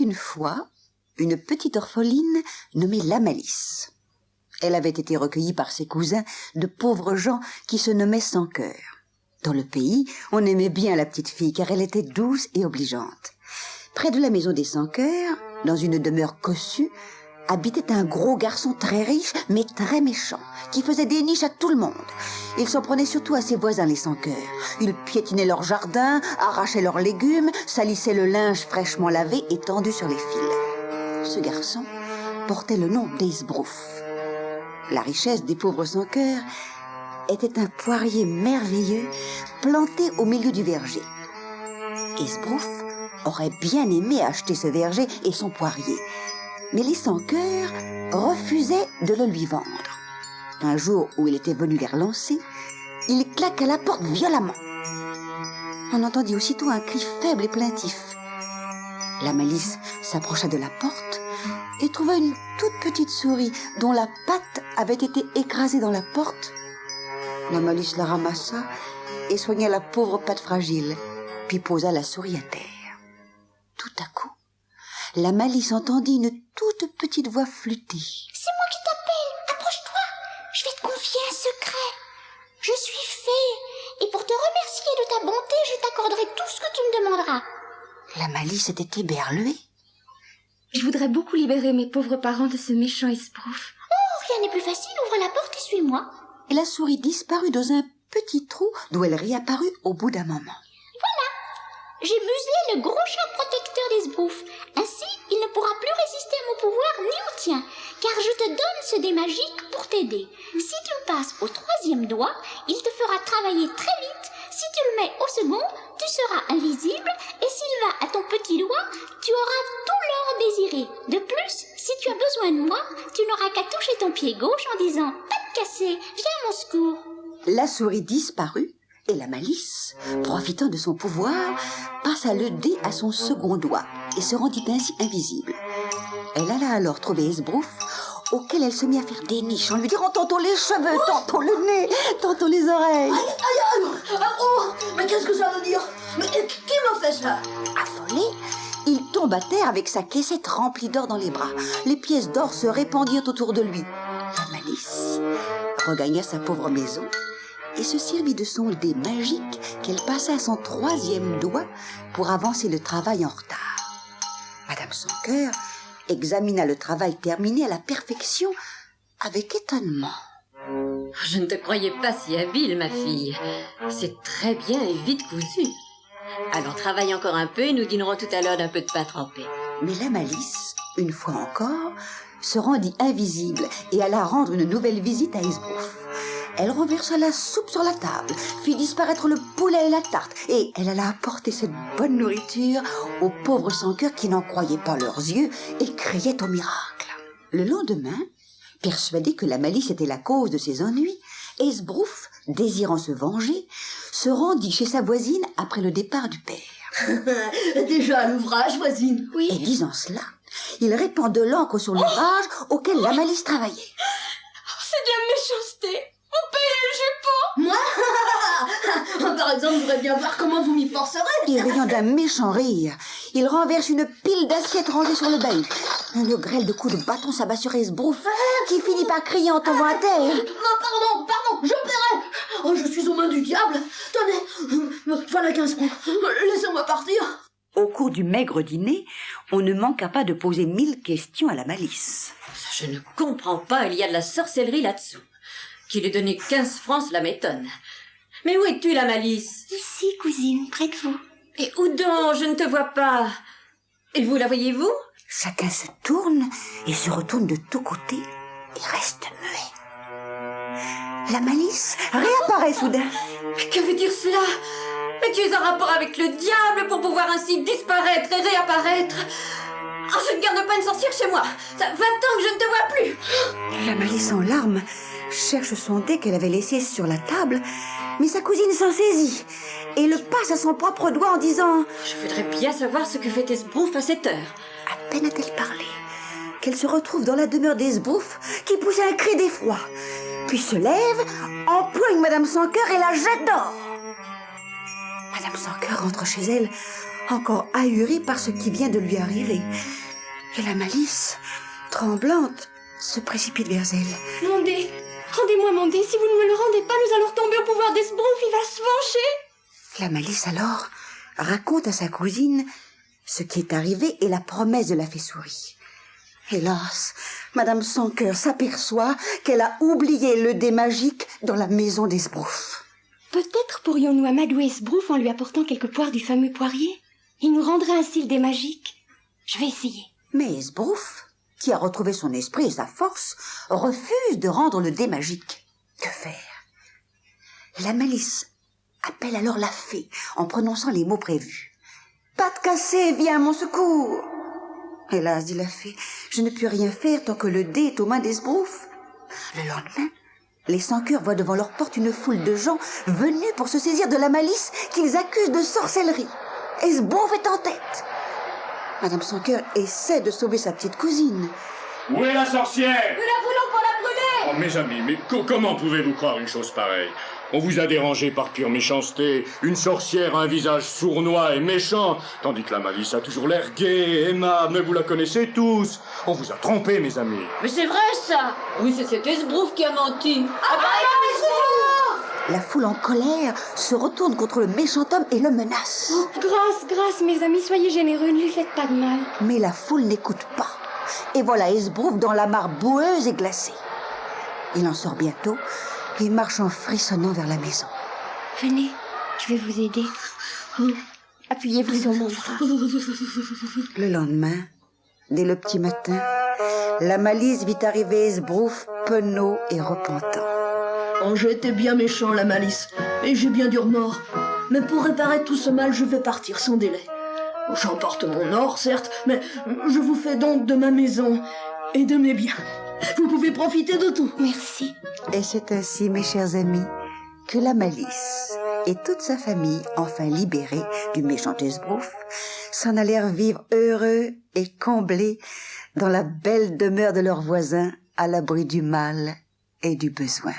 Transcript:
une fois une petite orpheline nommée la Malice. Elle avait été recueillie par ses cousins de pauvres gens qui se nommaient sans cœur. Dans le pays, on aimait bien la petite fille car elle était douce et obligeante. Près de la maison des sans cœur, dans une demeure cossue, habitait un gros garçon très riche mais très méchant qui faisait des niches à tout le monde. Il s'en prenait surtout à ses voisins les sans cœur. Il piétinait leur jardin, arrachait leurs légumes, salissait le linge fraîchement lavé et tendu sur les fils. Ce garçon portait le nom d'Esbrouf. La richesse des pauvres sans cœur était un poirier merveilleux planté au milieu du verger. Esbrouf aurait bien aimé acheter ce verger et son poirier, mais les sans cœur refusaient de le lui vendre. Un jour où il était venu les relancer, il claqua la porte violemment. On entendit aussitôt un cri faible et plaintif. La Malice s'approcha de la porte et trouva une toute petite souris dont la patte avait été écrasée dans la porte. La Malice la ramassa et soigna la pauvre patte fragile, puis posa la souris à terre. Tout à coup, la Malice entendit une toute petite voix flûter. C'est moi qui t'appelle, approche-toi, je vais te confier un secret. Je suis fée, et pour te remercier de ta bonté, je t'accorderai tout ce que tu me demanderas. La Malice était éberluée. Je voudrais beaucoup libérer mes pauvres parents de ce méchant Esbrouf. Oh, rien n'est plus facile, ouvre la porte et suis-moi. Et la souris disparut dans un petit trou d'où elle réapparut au bout d'un moment. J'ai muselé le gros chat protecteur d'Esbrouf. Ainsi, il ne pourra plus résister à mon pouvoir ni au tien, car je te donne ce dé magique pour t'aider. Si tu me passes au 3e doigt, il te fera travailler très vite. Si tu le mets au second, tu seras invisible, et s'il va à ton petit doigt, tu auras tout l'or désiré. De plus, si tu as besoin de moi, tu n'auras qu'à toucher ton pied gauche en disant « Pas de cassé, viens à mon secours ». La souris disparut, et la Malice, profitant de son pouvoir, passa le dé à son second doigt et se rendit ainsi invisible. Elle alla alors trouver Esbrouf, auquel elle se mit à faire des niches en lui dirant tantôt les cheveux, tantôt le nez, tantôt les oreilles. Oh, mais qu'est-ce que ça veut dire? Mais qui m'a fait ça? Affolé, il tombe à terre avec sa caissette remplie d'or dans les bras. Les pièces d'or se répandirent autour de lui. La Malice regagna sa pauvre maison et se servit de son dé magique qu'elle passa à son 3e doigt pour avancer le travail en retard. Madame Sans Cœur examina le travail terminé à la perfection avec étonnement. Je ne te croyais pas si habile, ma fille. C'est très bien et vite cousu. Allons, travaille encore un peu et nous dînerons tout à l'heure d'un peu de pain trempé. Mais la Malice, une fois encore, se rendit invisible et alla rendre une nouvelle visite à Esbrouf. Elle renversa la soupe sur la table, fit disparaître le poulet et la tarte, et elle alla apporter cette bonne nourriture aux pauvres sans-cœur qui n'en croyaient pas leurs yeux et criaient au miracle. Le lendemain, persuadé que la Malice était la cause de ses ennuis, Esbrouf, désirant se venger, se rendit chez sa voisine après le départ du père. Déjà à l'ouvrage, voisine. Oui. Et disant cela, il répand de l'encre sur l'ouvrage auquel la Malice travaillait. C'est de la méchanceté. On paye le jupon. Moi par exemple, je voudrais bien voir comment vous m'y forcerez. Et riant d'un méchant rire, il renverse une pile d'assiettes rangées sur le bahut. Une grêle de coups de bâton s'abat sur Esbrouf, qui finit par crier en tombant à terre. Non, pardon, je paierai. Oh, je suis aux mains du diable. Tenez, voilà 15 francs. Laissez-moi partir. Au cours du maigre dîner, on ne manqua pas de poser 1000 questions à la Malice. Je ne comprends pas, il y a de la sorcellerie là-dessous. Qu'il ait donné 15 francs, cela m'étonne. Mais où es-tu, la Malice? Ici, cousine, près de vous. Et où donc? Je ne te vois pas. Et vous, la voyez-vous? Chacun se tourne et se retourne de tous côtés et reste muet. La Malice réapparaît soudain. Mais que veut dire cela? Mais tu es en rapport avec le diable pour pouvoir ainsi disparaître et réapparaître. Oh, je ne garde pas une sorcière chez moi. Ça 20 ans que je ne te vois plus. La Malice en larmes cherche son dé qu'elle avait laissé sur la table, mais sa cousine s'en saisit et le passe à son propre doigt en disant « Je voudrais bien savoir ce que fait Esbrouf à cette heure. » À peine a-t-elle parlé qu'elle se retrouve dans la demeure d'Esbrouf qui pousse un cri d'effroi, puis se lève, empoigne Madame Sans Cœur et la jette dehors. Madame Sans Cœur rentre chez elle encore ahuri par ce qui vient de lui arriver. Et la Malice, tremblante, se précipite vers elle. Mondé, rendez-moi Mondé. Si vous ne me le rendez pas, nous allons retomber au pouvoir d'Esbrouf. Il va se venger. La Malice alors raconte à sa cousine ce qui est arrivé et la promesse de la fée souris. Hélas, Madame Sans-Cœur s'aperçoit qu'elle a oublié le dé magique dans la maison d'Esbrouf. Peut-être pourrions-nous amadouer Esbrouf en lui apportant quelques poires du fameux poirier. Il nous rendrait ainsi le dé magique. Je vais essayer. Mais Esbrouf, qui a retrouvé son esprit et sa force, refuse de rendre le dé magique. Que faire? La Malice appelle alors la fée en prononçant les mots prévus. « Patte cassée, viens à mon secours !» Hélas, dit la fée, je ne puis rien faire tant que le dé est aux mains d'Esbrouf. Le lendemain, les Sans-Cœur voient devant leur porte une foule de gens venus pour se saisir de la Malice qu'ils accusent de sorcellerie. Esbrouf est en tête. Madame Sans-Cœur essaie de sauver sa petite cousine. Où est la sorcière? Nous la voulons pour la brûler. Oh, mes amis, mais comment pouvez-vous croire une chose pareille? On vous a dérangé par pure méchanceté. Une sorcière a un visage sournois et méchant, tandis que la Malice a toujours l'air gai et aimable, mais vous la connaissez tous. On vous a trompés, mes amis. Mais c'est vrai, ça. Oui, c'est cet Esbrouf qui a menti. La foule en colère se retourne contre le méchant homme et le menace. Grâce, mes amis, soyez généreux, ne lui faites pas de mal. Mais la foule n'écoute pas. Et voilà Esbrouf dans la mare boueuse et glacée. Il en sort bientôt et marche en frissonnant vers la maison. Venez, je vais vous aider. Appuyez-vous sur mon bras. Le lendemain, dès le petit matin, la Malice vit arriver Esbrouf, penaud et repentant. Oh, j'ai été bien méchant, la Malice, et j'ai bien du remords. Mais pour réparer tout ce mal, je vais partir sans délai. J'emporte mon or, certes, mais je vous fais donc de ma maison et de mes biens. Vous pouvez profiter de tout. Merci. Et c'est ainsi, mes chers amis, que la Malice et toute sa famille, enfin libérée du méchant Esbrouf, s'en allèrent vivre heureux et comblés dans la belle demeure de leurs voisins, à l'abri du mal et du besoin.